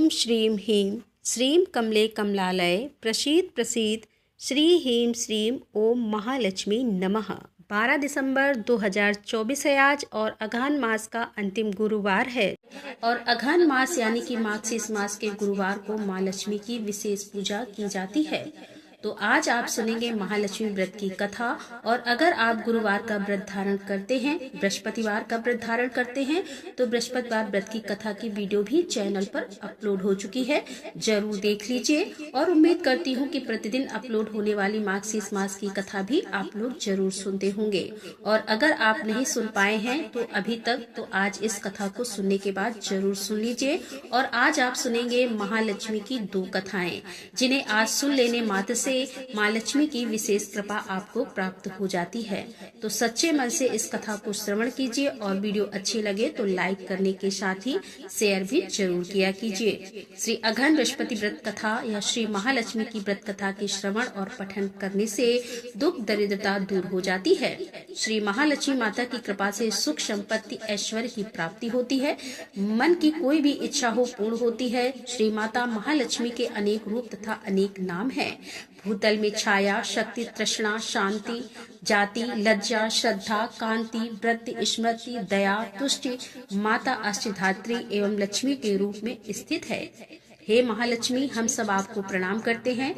श्रीं ह्रीं श्रीं कमले कमलालये प्रसीद प्रसीद श्री ह्रीं श्रीं ओम महालक्ष्मी नमः। 12 दिसंबर 2024 है आज और अगहन मास का अंतिम गुरुवार है और अगहन मास यानी कि मार्गशीर्ष मास के गुरुवार को माँ लक्ष्मी की विशेष पूजा की जाती है। तो आज आप सुनेंगे महालक्ष्मी व्रत की कथा। और अगर आप गुरुवार का व्रत धारण करते हैं, बृहस्पतिवार का व्रत धारण करते हैं, तो बृहस्पतिवार व्रत की कथा की वीडियो भी चैनल पर अपलोड हो चुकी है, जरूर देख लीजिए। और उम्मीद करती हूँ कि प्रतिदिन अपलोड होने वाली मार्गशीर्ष मास की कथा भी आप लोग जरूर सुनते होंगे। और अगर आप नहीं सुन पाए हैं तो अभी तक, तो आज इस कथा को सुनने के बाद जरूर सुन लीजिए। और आज आप सुनेंगे महालक्ष्मी की 2 कथाएं, जिन्हें आज सुन लेने मात्र से माँ लक्ष्मी की विशेष कृपा आपको प्राप्त हो जाती है। तो सच्चे मन से इस कथा को श्रवण कीजिए और वीडियो अच्छी लगे तो लाइक करने के साथ ही शेयर भी जरूर किया कीजिए। श्री अगहन बृहस्पति व्रत कथा या श्री महालक्ष्मी की व्रत कथा के श्रवण और पठन करने से दुख दरिद्रता दूर हो जाती है। श्री महालक्ष्मी माता की कृपा से सुख संपत्ति ऐश्वर्य की प्राप्ति होती है। मन की कोई भी इच्छा हो पूर्ण होती है। श्री माता महालक्ष्मी के अनेक रूप तथा अनेक नाम है। भूतल में छाया, शक्ति, तृष्णा, शांति, जाति, लज्जा, श्रद्धा, कांति, वृत्ति, स्मृति, दया, तुष्टि माता अष्टधात्री एवं लक्ष्मी के रूप में स्थित है। हे महालक्ष्मी, हम सब आपको प्रणाम करते हैं।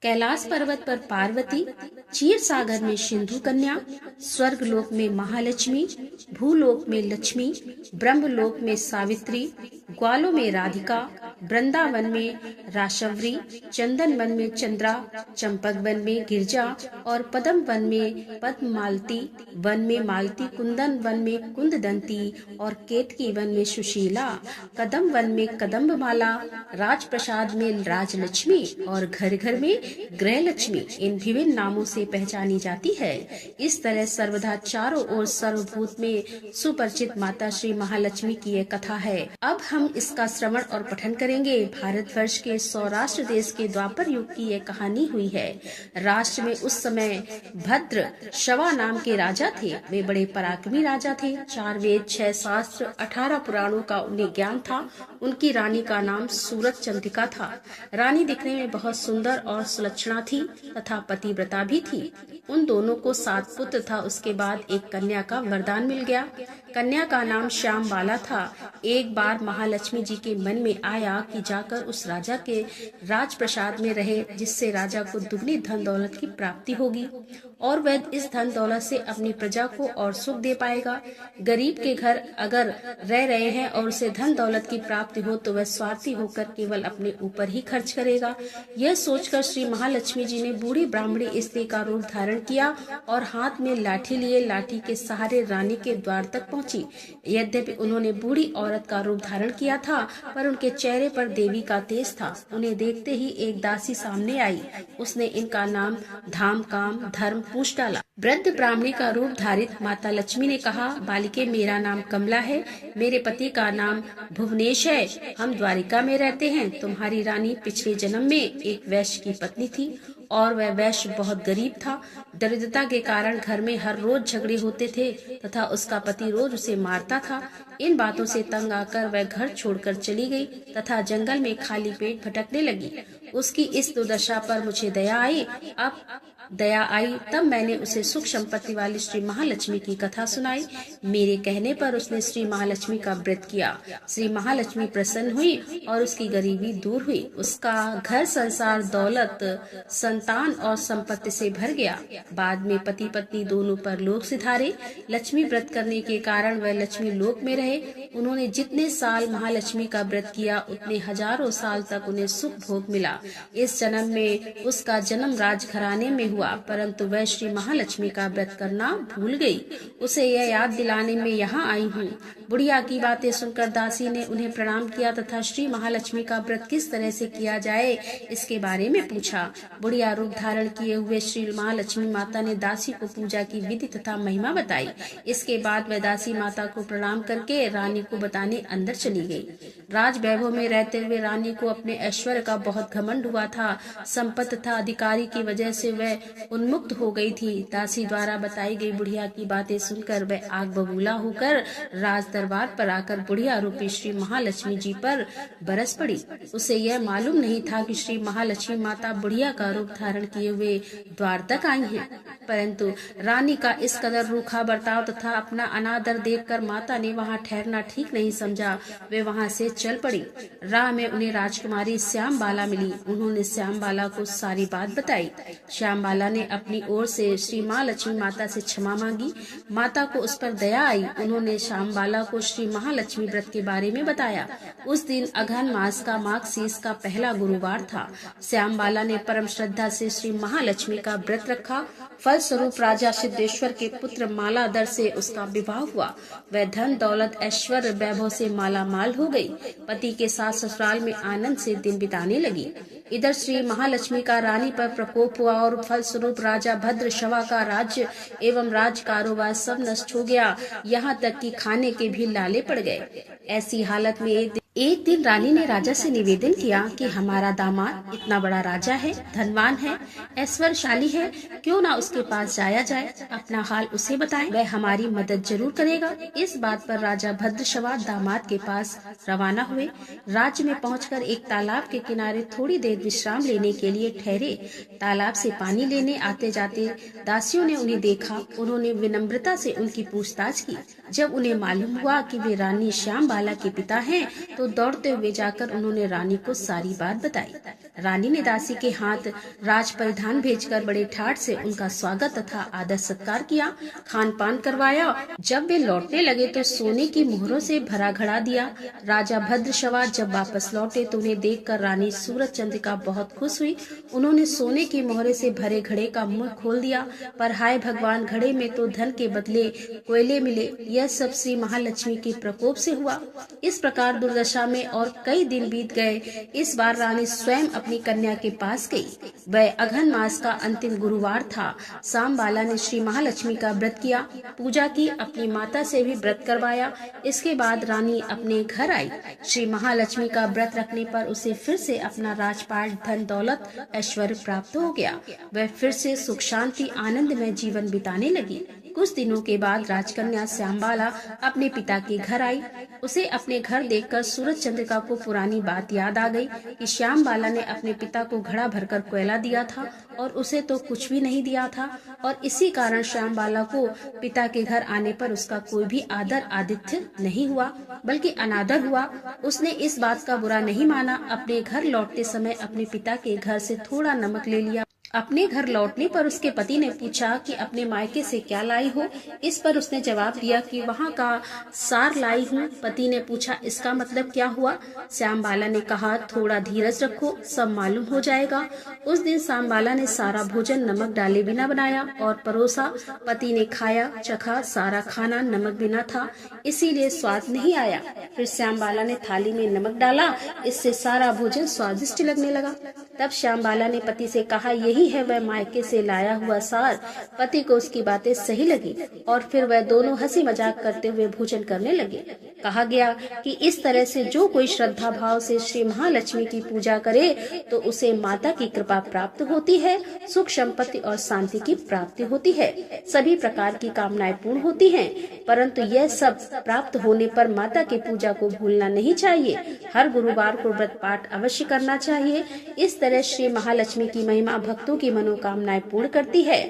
कैलाश पर्वत पर पार्वती, क्षीर सागर में सिंधु कन्या, स्वर्ग लोक में महालक्ष्मी, भूलोक में लक्ष्मी, ब्रह्मलोक में सावित्री, ग्वालों में राधिका, वृंदावन में राशवरी, चंदन वन में चंद्रा, चंपक वन में गिरजा और पद्म वन में पद्ममालती, वन में मालती, कुंदन वन में कुंददंती और केतकी वन में सुशीला, कदम वन में कदम्बमाला, राजप्रसाद में राजलक्ष्मी और घर घर में गृह लक्ष्मी इन विभिन्न नामों से पहचानी जाती है। इस तरह सर्वदा चारों ओर सर्वभूत में सुपरिचित माता श्री महालक्ष्मी की यह कथा है। अब हम इसका श्रवण और पठन करेंगे। भारतवर्ष के सौराष्ट्र देश के द्वापर युग की यह कहानी हुई है। राष्ट्र में उस समय भद्र शवा नाम के राजा थे। वे बड़े पराक्रमी राजा थे। 4 वेद, 6 शास्त्र, 18 पुराणों का उन्हें ज्ञान था। उनकी रानी का नाम सूरत चंद्रिका था। रानी दिखने में बहुत सुंदर और सुलक्षणा थी तथा पतिव्रता भी थी। उन दोनों को 7 पुत्र था। उसके बाद एक कन्या का वरदान मिल गया। कन्या का नाम श्याम बाला था। एक बार महालक्ष्मी जी के मन में आया कि जाकर उस राजा के राजप्रसाद में रहे, जिससे राजा को दुगनी धन दौलत की प्राप्ति होगी और वह इस धन दौलत से अपनी प्रजा को और सुख दे पाएगा। गरीब के घर अगर रह रहे हैं और उसे धन दौलत की प्राप्ति हो तो वह स्वार्थी होकर केवल अपने ऊपर ही खर्च करेगा। यह सोचकर श्री महालक्ष्मी जी ने बूढ़ी ब्राह्मणी स्त्री का रूप धारण किया और हाथ में लाठी लिए लाठी के सहारे रानी के द्वार तक पहुंची। यद्यपि उन्होंने बूढ़ी औरत का रूप धारण किया था, पर उनके चेहरे पर देवी का तेज था। उन्हें देखते ही एक दासी सामने आई। उसने इनका नाम धाम, काम, धर्म पूछ डाला। वृद्ध ब्राह्मणी का रूप धारित माता लक्ष्मी ने कहा, बालिके, मेरा नाम कमला है। मेरे पति का नाम भुवनेश है। हम द्वारिका में रहते हैं। तुम्हारी रानी पिछले जन्म में एक वैश्य की पत्नी थी और वह वैश्य बहुत गरीब था। दरिद्रता के कारण घर में हर रोज झगड़े होते थे तथा उसका पति रोज उसे मारता था। इन बातों से तंग आकर वह घर छोड़कर चली गई तथा जंगल में खाली पेट भटकने लगी। उसकी इस दुर्दशा पर मुझे दया आई। तब मैंने उसे सुख संपत्ति वाली श्री महालक्ष्मी की कथा सुनाई। मेरे कहने पर उसने श्री महालक्ष्मी का व्रत किया। श्री महालक्ष्मी प्रसन्न हुई और उसकी गरीबी दूर हुई। उसका घर संसार दौलत, संतान और संपत्ति से भर गया। बाद में पति पत्नी दोनों पर लोक सिधारे। लक्ष्मी व्रत करने के कारण वह लक्ष्मी लोक में रहे। उन्होंने जितने साल महालक्ष्मी का व्रत किया उतने हजारों साल तक उन्हें सुख भोग मिला। इस जन्म में उसका जन्म राजघराने में हुआ, परंतु वह श्री महालक्ष्मी का व्रत करना भूल गई। उसे यह याद दिलाने में यहाँ आई हूँ। बुढ़िया की बातें सुनकर दासी ने उन्हें प्रणाम किया तथा श्री महालक्ष्मी का व्रत किस तरह से किया जाए इसके बारे में पूछा। बुढ़िया रूप धारण किए हुए श्री महालक्ष्मी माता ने दासी को पूजा की विधि तथा महिमा बताई। इसके बाद वह दासी माता को प्रणाम करके रानी को बताने अंदर चली गई। राज वैभव में रहते हुए रानी को अपने ऐश्वर्य का बहुत घमंड हुआ था। संपत्ति तथा अधिकारी की वजह से वह उन्मुक्त हो गई थी। दासी द्वारा बताई गई बुढ़िया की बातें सुनकर वह आग बबूला होकर राज दरबार पर आकर बुढ़िया रूपी श्री महालक्ष्मी जी पर बरस पड़ी। उसे यह मालूम नहीं था कि श्री महालक्ष्मी माता बुढ़िया का रूप धारण किए हुए द्वार तक आई हैं। परंतु रानी का इस कदर रूखा बर्ताव तथा अपना अनादर देखकर माता ने वहां ठहरना ठीक नहीं समझा। वे वहां से चल पड़ी। राह में उन्हें राजकुमारी श्यामबाला मिली। उन्होंने श्यामबाला को सारी बात बताई। श्यामबाला ने अपनी ओर से श्री महालक्ष्मी माता से क्षमा मांगी। माता को उस पर दया आई। उन्होंने श्यामबाला को श्री महालक्ष्मी व्रत के बारे में बताया। उस दिन अघन मास का माघ शीस का पहला गुरुवार था। श्यामबाला ने परम श्रद्धा से श्री महालक्ष्मी का व्रत रखा। फलस्वरूप राजा सिद्धेश्वर के पुत्र मालाधर से उसका विवाह हुआ। वह धन दौलत ऐश्वर्य वैभव से माला माल हो गई। पति के साथ ससुराल में आनंद से दिन बिताने लगी। इधर श्री महालक्ष्मी का रानी पर प्रकोप हुआ और फलस्वरूप राजा भद्रशवा का राज्य एवं राज कारोबार सब नष्ट हो गया। यहाँ तक कि खाने के भी लाले पड़ गए। ऐसी हालत में एक दिन रानी ने राजा से निवेदन किया कि हमारा दामाद इतना बड़ा राजा है, धनवान है, ऐश्वर्यशाली है, क्यों ना उसके पास जाया जाए, अपना हाल उसे बताएं, वह हमारी मदद जरूर करेगा। इस बात पर राजा भद्रशवा दामाद के पास रवाना हुए। राज्य में पहुंचकर एक तालाब के किनारे थोड़ी देर विश्राम लेने के लिए ठहरे। तालाब से पानी लेने आते जाते दासियों ने उन्हें देखा। उन्होंने विनम्रता से उनकी पूछताछ की। जब उन्हें मालूम हुआ कि वे रानी श्यामबाला के पिता हैं, तो दौड़ते हुए जाकर उन्होंने रानी को सारी बात बताई। रानी ने दासी के हाथ राज परिधान भेजकर बड़े ठाट से उनका स्वागत तथा आदर सत्कार किया, खान पान करवाया। जब वे लौटने लगे तो सोने की मोहरों से भरा घड़ा दिया। राजा भद्रशवा जब वापस लौटे तो उन्हें देखकर रानी सूरज चंद्रिका बहुत खुश हुई। उन्होंने सोने की मोहरे से भरे घड़े का मुंह खोल दिया, पर हाय भगवान, घड़े में तो धन के बदले कोयले मिले। यह सब श्री महालक्ष्मी के प्रकोप से हुआ। इस प्रकार दुर्दशा में और कई दिन बीत गए। इस बार रानी स्वयं अपनी कन्या के पास गई। वह अघन मास का अंतिम गुरुवार था। श्यामबाला ने श्री महालक्ष्मी का व्रत किया, पूजा की, अपनी माता से भी व्रत करवाया। इसके बाद रानी अपने घर आई। श्री महालक्ष्मी का व्रत रखने पर उसे फिर से अपना राजपाट, धन दौलत, ऐश्वर्य प्राप्त हो गया। वह फिर से सुख शांति आनंद में जीवन बिताने लगी। कुछ दिनों के बाद राजकन्या श्यामबाला अपने पिता के घर आई। उसे अपने घर देखकर सूरज चंद्रिका को पुरानी बात याद आ गई कि श्यामबाला ने अपने पिता को घड़ा भरकर कोयला दिया था और उसे तो कुछ भी नहीं दिया था, और इसी कारण श्यामबाला को पिता के घर आने पर उसका कोई भी आदर आतिथ्य नहीं हुआ, बल्कि अनादर हुआ। उसने इस बात का बुरा नहीं माना। अपने घर लौटते समय अपने पिता के घर से थोड़ा नमक ले लिया। अपने घर लौटने पर उसके पति ने पूछा कि अपने मायके से क्या लाई हो। इस पर उसने जवाब दिया कि वहाँ का सार लाई हूँ। पति ने पूछा, इसका मतलब क्या हुआ? श्यामबाला ने कहा, थोड़ा धीरज रखो, सब मालूम हो जाएगा। उस दिन श्यामबाला ने सारा भोजन नमक डाले बिना बनाया और परोसा। पति ने खाया, चखा, सारा खाना नमक बिना था, इसीलिए स्वाद नहीं आया। फिर श्यामबाला ने थाली में नमक डाला, इससे सारा भोजन स्वादिष्ट लगने लगा। तब श्यामबाला ने पति से कहा, यही है वह मायके से लाया हुआ सार। पति को उसकी बातें सही लगी और फिर वह दोनों हंसी मजाक करते हुए भोजन करने लगे। कहा गया कि इस तरह से जो कोई श्रद्धा भाव से श्री महालक्ष्मी की पूजा करे तो उसे माता की कृपा प्राप्त होती है, सुख संपत्ति और शांति की प्राप्ति होती है, सभी प्रकार की कामनाएं पूर्ण होती हैं। परंतु यह सब प्राप्त होने पर माता की पूजा को भूलना नहीं चाहिए। हर गुरुवार को व्रत पाठ अवश्य करना चाहिए। इस तरह श्री महालक्ष्मी की महिमा भक्तों की मनोकामनाएं पूर्ण करती है।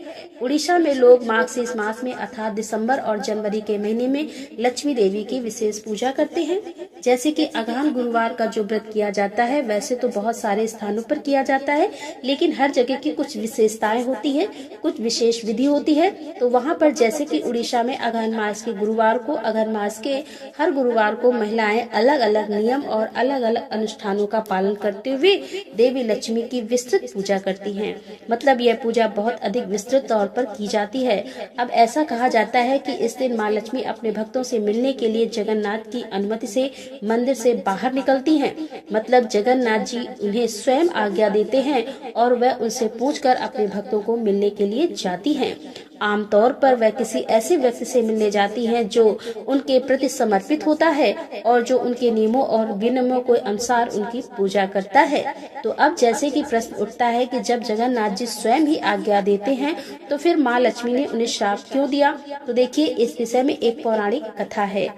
उड़ीसा में लोग मार्गशीर्ष मास में अर्थात दिसंबर और जनवरी के महीने में लक्ष्मी देवी की विशेष पूजा करते हैं। जैसे कि अघन गुरुवार का जो व्रत किया जाता है, वैसे तो बहुत सारे स्थानों पर किया जाता है, लेकिन हर जगह की कुछ विशेषताएं होती है, कुछ विशेष विधि होती है। तो वहाँ पर जैसे कि उड़ीसा में अघन मास के गुरुवार को, अघन मास के हर गुरुवार को महिलाएं अलग अलग नियम और अलग अलग अनुष्ठानों का पालन करते हुए देवी लक्ष्मी लक्ष्मी की विस्तृत पूजा करती हैं। मतलब यह पूजा बहुत अधिक विस्तृत तौर पर की जाती है। अब ऐसा कहा जाता है कि इस दिन माँ लक्ष्मी अपने भक्तों से मिलने के लिए जगन्नाथ की अनुमति से मंदिर से बाहर निकलती हैं। मतलब जगन्नाथ जी उन्हें स्वयं आज्ञा देते हैं और वह उनसे पूछकर अपने भक्तों को मिलने के लिए जाती हैं। आमतौर पर वह किसी ऐसे व्यक्ति से मिलने जाती हैं जो उनके प्रति समर्पित होता है और जो उनके नियमों और विनियमों के अनुसार उनकी पूजा करता है। तो अब जैसे कि प्रश्न उठता है कि जब जगन्नाथ जी स्वयं ही आज्ञा देते हैं तो फिर माँ लक्ष्मी ने उन्हें श्राप क्यों दिया? तो देखिए, इस विषय में एक पौराणिक कथा है।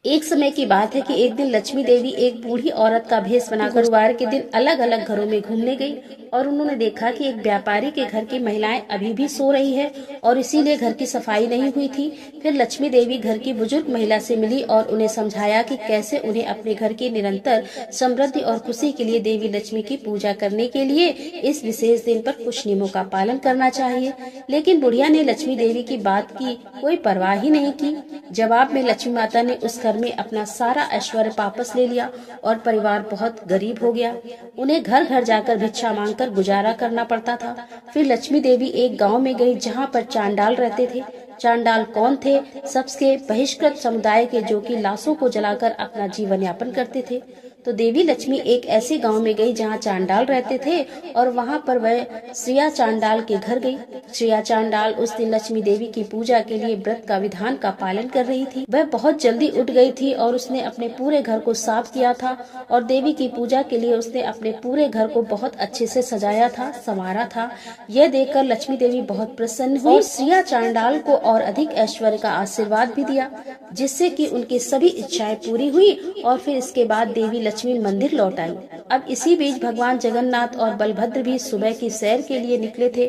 एक समय की बात है कि एक दिन लक्ष्मी देवी एक बूढ़ी औरत का भेष बनाकर गुरुवार के दिन अलग अलग घरों में घूमने गई और उन्होंने देखा कि एक व्यापारी के घर की महिलाएं अभी भी सो रही है और इसीलिए घर की सफाई नहीं हुई थी। फिर लक्ष्मी देवी घर की बुजुर्ग महिला से मिली और उन्हें समझाया कि कैसे उन्हें अपने घर की निरंतर समृद्धि और खुशी के लिए देवी लक्ष्मी की पूजा करने के लिए इस विशेष दिन पर कुछ नियमों का पालन करना चाहिए। लेकिन बुढ़िया ने लक्ष्मी देवी की बात की कोई परवाह ही नहीं की। जवाब में लक्ष्मी माता ने उस घर में अपना सारा ऐश्वर्य वापस ले लिया और परिवार बहुत गरीब हो गया। उन्हें घर घर जाकर भिक्षा मांगकर गुजारा करना पड़ता था। फिर लक्ष्मी देवी एक गांव में गई जहां पर चांडाल रहते थे। चांडाल कौन थे? सबसे बहिष्कृत समुदाय के, जो कि लाशों को जलाकर अपना जीवन यापन करते थे। तो देवी लक्ष्मी एक ऐसे गांव में गई जहां चांडाल रहते थे और वहां पर वह श्रिया चांडाल के घर गई। श्रिया चांडाल उस दिन लक्ष्मी देवी की पूजा के लिए व्रत का विधान का पालन कर रही थी। वह बहुत जल्दी उठ गई थी और उसने अपने पूरे घर को साफ किया था और देवी की पूजा के लिए उसने अपने पूरे घर को बहुत अच्छे से सजाया था, संवारा था। यह देखकर लक्ष्मी देवी बहुत प्रसन्न हुई और श्रिया चांडाल को और अधिक ऐश्वर्य का आशीर्वाद भी दिया, जिससे कि उनकी सभी इच्छाएं पूरी हुई। और फिर इसके बाद देवी लक्ष्मी मंदिर लौट आई। अब इसी बीच भगवान जगन्नाथ और बलभद्र भी सुबह की सैर के लिए निकले थे।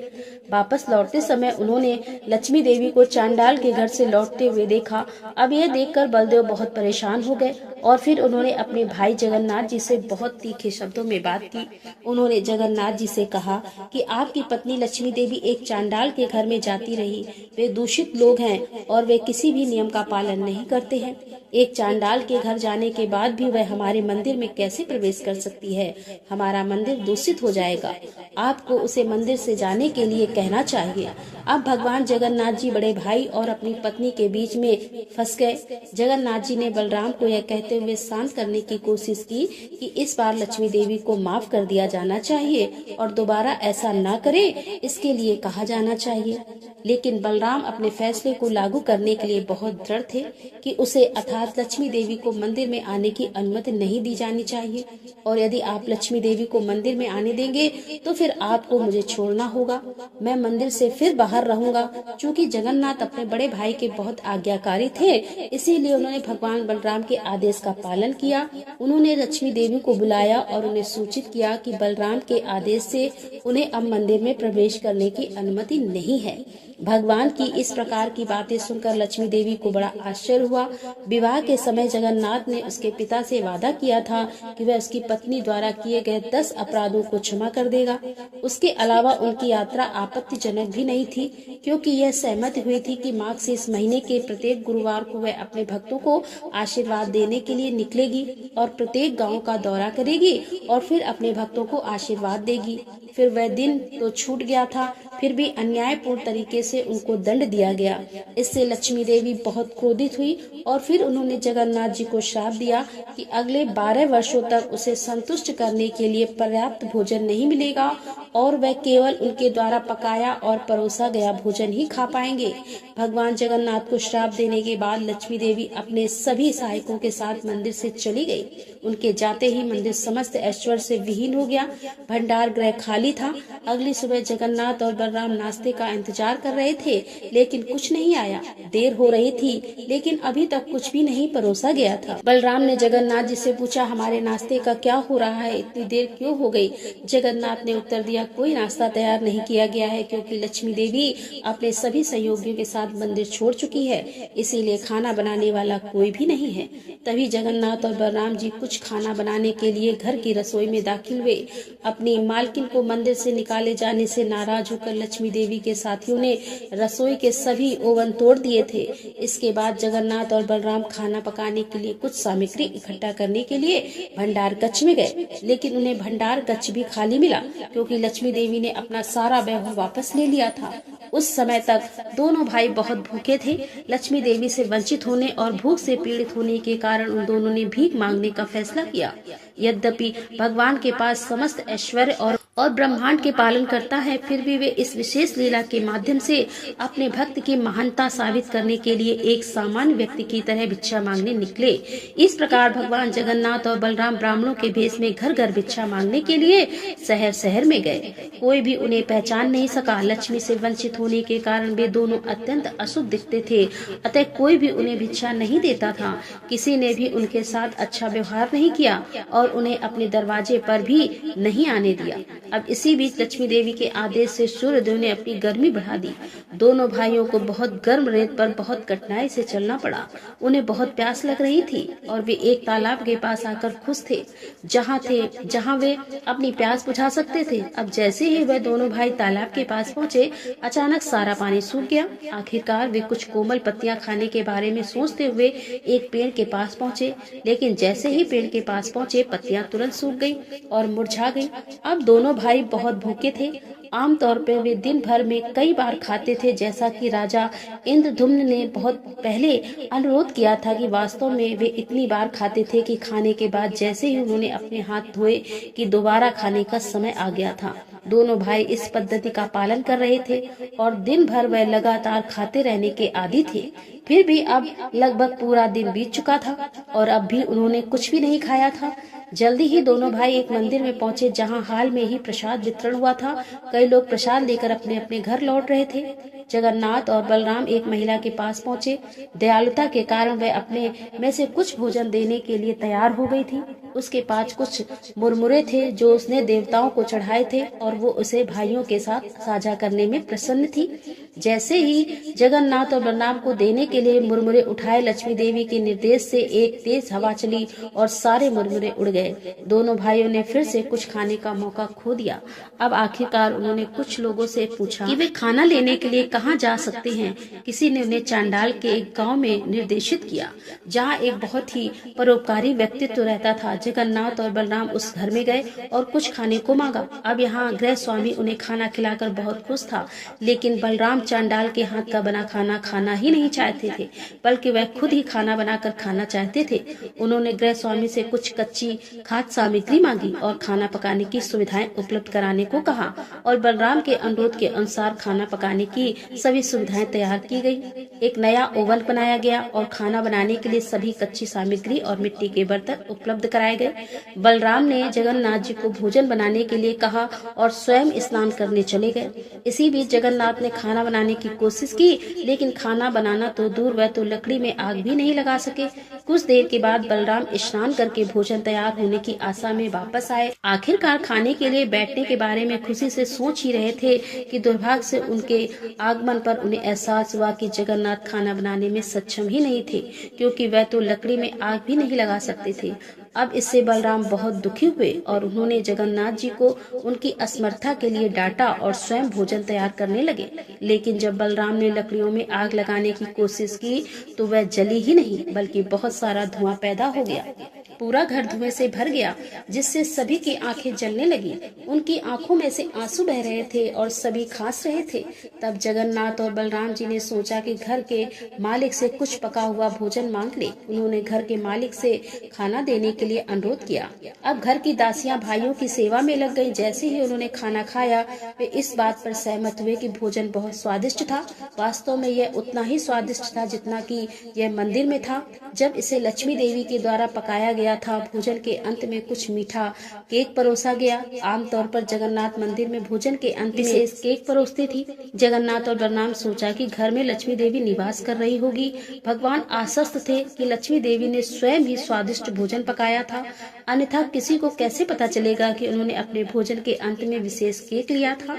वापस लौटते समय उन्होंने लक्ष्मी देवी को चांडाल के घर से लौटते हुए देखा। अब यह देखकर बलदेव बहुत परेशान हो गए और फिर उन्होंने अपने भाई जगन्नाथ जी से बहुत तीखे शब्दों में बात की। उन्होंने जगन्नाथ जी से कहा कि आपकी पत्नी लक्ष्मी देवी एक चांडाल के घर में जाती रही। वे दूषित लोग हैं और वे किसी भी नियम का पालन नहीं करते हैं। एक चांडाल के घर जाने के बाद भी वह हमारे मंदिर में कैसे प्रवेश कर सकती है? हमारा मंदिर दूषित हो जाएगा। आपको उसे मंदिर से जाने के लिए कहना चाहिए। अब भगवान जगन्नाथ जी बड़े भाई और अपनी पत्नी के बीच में फंस गए। जगन्नाथ जी ने बलराम को यह कहते हुए शांत करने की कोशिश की कि इस बार लक्ष्मी देवी को माफ कर दिया जाना चाहिए और दोबारा ऐसा न करे, इसके लिए कहा जाना चाहिए। लेकिन बलराम अपने फैसले को लागू करने के लिए बहुत दृढ़ थे कि उसे अर्थात लक्ष्मी देवी को मंदिर में आने की अनुमति नहीं दी जानी चाहिए और यदि आप लक्ष्मी देवी को मंदिर में आने देंगे तो फिर आपको मुझे छोड़ना होगा। मैं मंदिर से फिर बाहर रहूंगा। चूँकि जगन्नाथ अपने बड़े भाई के बहुत आज्ञाकारी थे, इसीलिए उन्होंने भगवान बलराम के आदेश का पालन किया। उन्होंने लक्ष्मी देवी को बुलाया और उन्हें सूचित किया कि बलराम के आदेश से उन्हें अब मंदिर में प्रवेश करने की अनुमति नहीं है। भगवान की इस प्रकार की बातें सुनकर लक्ष्मी देवी को बड़ा आश्चर्य हुआ। विवाह के समय जगन्नाथ ने उसके पिता से वादा किया था कि वह उसकी पत्नी द्वारा किए गए 10 अपराधों को क्षमा कर देगा। उसके अलावा उनकी यात्रा आपत्तिजनक भी नहीं थी, क्योंकि यह सहमत हुई थी कि माघ से इस महीने के प्रत्येक गुरुवार को वह अपने भक्तों को आशीर्वाद देने के लिए निकलेगी और प्रत्येक गांव का दौरा करेगी और फिर अपने भक्तों को आशीर्वाद देगी। फिर वह दिन तो छूट गया था, फिर भी अन्यायपूर्ण तरीके से उनको दंड दिया गया। इससे लक्ष्मी देवी बहुत क्रोधित हुई और फिर उन्होंने जगन्नाथ जी को श्राप दिया कि अगले 12 वर्षों तक उसे संतुष्ट करने के लिए पर्याप्त भोजन नहीं मिलेगा और वह केवल उनके द्वारा पकाया और परोसा गया भोजन ही खा पाएंगे। भगवान जगन्नाथ को श्राप देने के बाद लक्ष्मी देवी अपने सभी सहायकों के साथ मंदिर से चली गई। उनके जाते ही मंदिर समस्त ऐश्वर्य से विहीन हो गया। भंडार गृह खाली था। अगली सुबह जगन्नाथ और बलराम नाश्ते का इंतजार कर रहे थे, लेकिन कुछ नहीं आया। देर हो रही थी, लेकिन अभी तक कुछ भी नहीं परोसा गया था। बलराम ने जगन्नाथ जी से पूछा, हमारे नाश्ते का क्या हो रहा है? इतनी देर क्यों हो गई? जगन्नाथ ने उत्तर दिया, कोई नाश्ता तैयार नहीं किया गया है, क्योंकि लक्ष्मी देवी अपने सभी सहयोगियों के साथ मंदिर छोड़ चुकी है, इसीलिए खाना बनाने वाला कोई भी नहीं है। तभी जगन्नाथ और बलराम जी कुछ खाना बनाने के लिए घर की रसोई में दाखिल हुए। अपनी मालकिन को मंदिर से निकाले जाने से नाराज होकर लक्ष्मी देवी के साथियों ने रसोई के सभी ओवन तोड़ दिए थे। इसके बाद जगन्नाथ और बलराम खाना पकाने के लिए कुछ सामग्री इकट्ठा करने के लिए भंडार कक्ष में गए, लेकिन उन्हें भंडार कक्ष भी खाली मिला क्योंकि लक्ष्मी देवी ने अपना सारा वैभव वापस ले लिया था। उस समय तक दोनों भाई बहुत भूखे थे। लक्ष्मी देवी से वंचित होने और भूख से पीड़ित होने के कारण उन दोनों ने भीख मांगने का फैसला किया। यद्यपि भगवान के पास समस्त ऐश्वर्य और ब्रह्मांड के पालन करता है, फिर भी वे इस विशेष लीला के माध्यम से अपने भक्त की महानता साबित करने के लिए एक सामान्य व्यक्ति की तरह भिक्षा मांगने निकले। इस प्रकार भगवान जगन्नाथ और बलराम ब्राह्मणों के भेष में घर घर भिक्षा मांगने के लिए शहर शहर में गए। कोई भी उन्हें पहचान नहीं सका। लक्ष्मी से वंचित होने के कारण वे दोनों अत्यंत अशुभ दिखते थे, अतः कोई भी उन्हें भिक्षा नहीं देता था। किसी ने भी उनके साथ अच्छा व्यवहार नहीं किया और उन्हें अपने दरवाजे पर भी नहीं आने दिया। अब इसी बीच लक्ष्मी देवी के आदेश से सूर्यदेव ने अपनी गर्मी बढ़ा दी। दोनों भाइयों को बहुत गर्म रेत पर बहुत कठिनाई से चलना पड़ा। उन्हें बहुत प्यास लग रही थी और वे एक तालाब के पास आकर खुश थे, जहाँ वे अपनी प्यास बुझा सकते थे। अब जैसे ही वे दोनों भाई तालाब के पास पहुँचे, अचानक सारा पानी सूख गया। आखिरकार वे कुछ कोमल पत्तियां खाने के बारे में सोचते हुए एक पेड़ के पास पहुँचे, लेकिन जैसे ही पेड़ के पास पहुँचे पत्तियां तुरंत सूख गयी और मुरझा गयी। अब दोनों भाई बहुत भूखे थे। आमतौर पर वे दिन भर में कई बार खाते थे, जैसा कि राजा इंद्रधुम्न ने बहुत पहले अनुरोध किया था कि वास्तव में वे इतनी बार खाते थे कि खाने के बाद जैसे ही उन्होंने अपने हाथ धोए कि दोबारा खाने का समय आ गया था। दोनों भाई इस पद्धति का पालन कर रहे थे और दिन भर वह लगातार खाते रहने के आदी थे। फिर भी अब लगभग पूरा दिन बीत चुका था और अब भी उन्होंने कुछ भी नहीं खाया था। जल्दी ही दोनों भाई एक मंदिर में पहुंचे, जहां हाल में ही प्रसाद वितरण हुआ था। कई लोग प्रसाद लेकर अपने अपने घर लौट रहे थे। जगन्नाथ और बलराम एक महिला के पास पहुंचे। दयालुता के कारण वह अपने में से कुछ भोजन देने के लिए तैयार हो गई थी। उसके पास कुछ मुरमुरे थे जो उसने देवताओं को चढ़ाए थे और वो उसे भाइयों के साथ साझा करने में प्रसन्न थी। जैसे ही जगन्नाथ और बलराम को देने के लिए मुरमुरे उठाए, लक्ष्मी देवी के निर्देश से एक तेज हवा चली और सारे मुरमुरे उड़ गए। दोनों भाइयों ने फिर से कुछ खाने का मौका खो दिया। अब आखिरकार उन्होंने कुछ लोगों से पूछा कि वे खाना लेने के लिए कहाँ जा सकते हैं। किसी ने उन्हें चांडाल के एक गांव में निर्देशित किया, जहां एक बहुत ही परोपकारी व्यक्तित्व रहता था। जगन्नाथ और बलराम उस घर में गए और कुछ खाने को मांगा। अब यहाँ गृह स्वामी उन्हें खाना खिलाकर बहुत खुश था, लेकिन बलराम चांडाल के हाथ का बना खाना खाना ही नहीं चाहते थे, बल्कि वह खुद ही खाना बनाकर खाना चाहते थे। उन्होंने गृह स्वामी से कुछ कच्ची खाद्य सामग्री मांगी और खाना पकाने की सुविधाएं उपलब्ध कराने को कहा और बलराम के अनुरोध के अनुसार खाना पकाने की सभी सुविधाएं तैयार की गई। एक नया ओवन बनाया गया और खाना बनाने के लिए सभी कच्ची सामग्री और मिट्टी के बर्तन उपलब्ध कराए गए। बलराम ने जगन्नाथ जी को भोजन बनाने के लिए कहा और स्वयं स्नान करने चले गए। इसी बीच जगन्नाथ ने खाना बनाने की कोशिश की, लेकिन खाना बनाना तो दूर, वह तो लकड़ी में आग भी नहीं लगा सके। कुछ देर के बाद बलराम स्नान करके भोजन तैयार होने की आशा में वापस आए। आखिरकार खाने के लिए बैठने के बारे में खुशी से सोच ही रहे थे कि दुर्भाग्य से उनके आगमन पर उन्हें एहसास हुआ कि जगन्नाथ खाना बनाने में सक्षम ही नहीं थे, क्योंकि वह तो लकड़ी में आग भी नहीं लगा सकते थे। अब इससे बलराम बहुत दुखी हुए और उन्होंने जगन्नाथ जी को उनकी असमर्थता के लिए डांटा और स्वयं भोजन तैयार करने लगे। लेकिन जब बलराम ने लकड़ियों में आग लगाने की कोशिश की तो वह जली ही नहीं, बल्कि बहुत सारा धुआं पैदा हो गया। पूरा घर धुएं से भर गया, जिससे सभी की आंखें जलने लगी। उनकी आंखों में से आंसू बह रहे थे और सभी खांस रहे थे। तब जगन्नाथ और बलराम जी ने सोचा कि घर के मालिक से कुछ पका हुआ भोजन मांग ले। उन्होंने घर के मालिक से खाना देने के लिए अनुरोध किया। अब घर की दासियां भाइयों की सेवा में लग गई। जैसे ही उन्होंने खाना खाया, वे इस बात पर सहमत हुए कि भोजन बहुत स्वादिष्ट था। वास्तव में यह उतना ही स्वादिष्ट था जितना कि यह मंदिर में था। जब इसे लक्ष्मी देवी के द्वारा पकाया गया था, भोजन के अंत में कुछ मीठा केक परोसा गया। आमतौर पर जगन्नाथ मंदिर में भोजन के अंत में केक परोसती थी। जगन्नाथ और बलराम सोचा कि घर में लक्ष्मी देवी निवास कर रही होगी। भगवान आश्वस्त थे कि लक्ष्मी देवी ने स्वयं ही स्वादिष्ट भोजन पकाया था, अन्यथा किसी को कैसे पता चलेगा कि उन्होंने अपने भोजन के अंत में विशेष केक लिया था।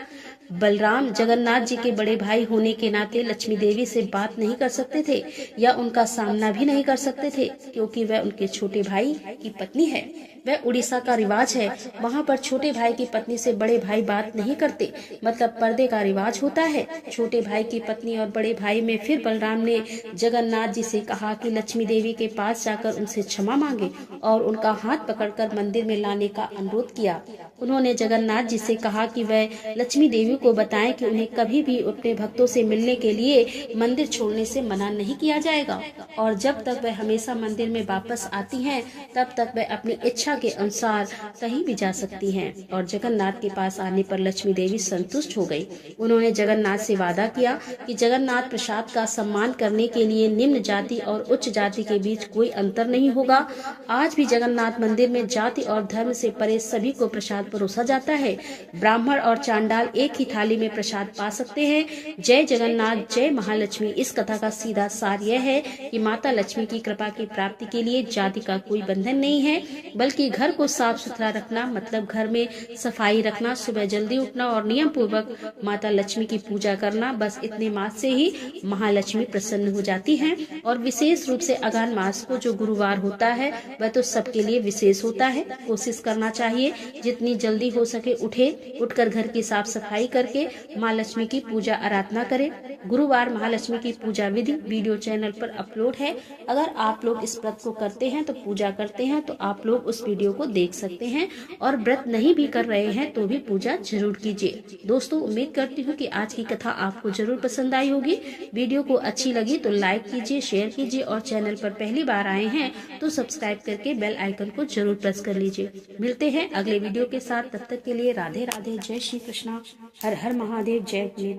बलराम जगन्नाथ जी के बड़े भाई होने के नाते लक्ष्मी देवी से बात नहीं कर सकते थे या उनका सामना भी नहीं कर सकते थे, क्योंकि वह उनके छोटे भाई की पत्नी है। वह उड़ीसा का रिवाज है, वहाँ पर छोटे भाई की पत्नी से बड़े भाई बात नहीं करते, मतलब पर्दे का रिवाज होता है। छोटे भाई की पत्नी और बड़े भाई में फिर बलराम ने जगन्नाथ जी से कहा कि लक्ष्मी देवी के पास जाकर उनसे क्षमा मांगे और उनका हाथ पकड़कर मंदिर में लाने का अनुरोध किया। उन्होंने जगन्नाथ जी से कहा कि वह लक्ष्मी देवी को बताएं कि उन्हें कभी भी अपने भक्तों से मिलने के लिए मंदिर छोड़ने से मना नहीं किया जाएगा और जब तक वह हमेशा मंदिर में वापस आती हैं तब तक वह अपनी इच्छा के अनुसार कहीं भी जा सकती हैं। और जगन्नाथ के पास आने पर लक्ष्मी देवी संतुष्ट हो गई। उन्होंने जगन्नाथ से वादा किया कि जगन्नाथ प्रसाद का सम्मान करने के लिए निम्न जाति और उच्च जाति के बीच कोई अंतर नहीं होगा। आज भी जगन्नाथ मंदिर में जाति और धर्म से परे सभी को प्रसाद परोसा जाता है। ब्राह्मण और चांडाल एक ही थाली में प्रसाद पा सकते हैं। जय जगन्नाथ, जय महालक्ष्मी। इस कथा का सीधा सार यह है कि माता लक्ष्मी की कृपा की प्राप्ति के लिए जाति का कोई बंधन नहीं है, बल्कि घर को साफ सुथरा रखना मतलब घर में सफाई रखना, सुबह जल्दी उठना और नियम पूर्वक माता लक्ष्मी की पूजा करना, बस इतने मास से ही महालक्ष्मी प्रसन्न हो जाती हैं। और विशेष रूप से अगहन मास को जो गुरुवार होता है वह तो सबके लिए विशेष होता है। कोशिश करना चाहिए जितनी जल्दी हो सके उठकर घर की साफ सफाई करके माँ लक्ष्मी की पूजा आराधना करें। गुरुवार महालक्ष्मी की पूजा विधि वीडियो चैनल पर अपलोड है। अगर आप लोग इस व्रत को करते हैं तो पूजा करते हैं तो आप लोग उस वीडियो को देख सकते हैं, और व्रत नहीं भी कर रहे हैं तो भी पूजा जरूर कीजिए। दोस्तों, उम्मीद करती हूँ कि आज की कथा आपको जरूर पसंद आई होगी। वीडियो को अच्छी लगी तो लाइक कीजिए, शेयर कीजिए और चैनल पर पहली बार आए हैं तो सब्सक्राइब करके बेल आइकन को जरूर प्रेस कर लीजिए। मिलते हैं अगले वीडियो के साथ, तब तक के लिए राधे राधे, जय श्री कृष्णा, हर हर महादेव, जय भोले।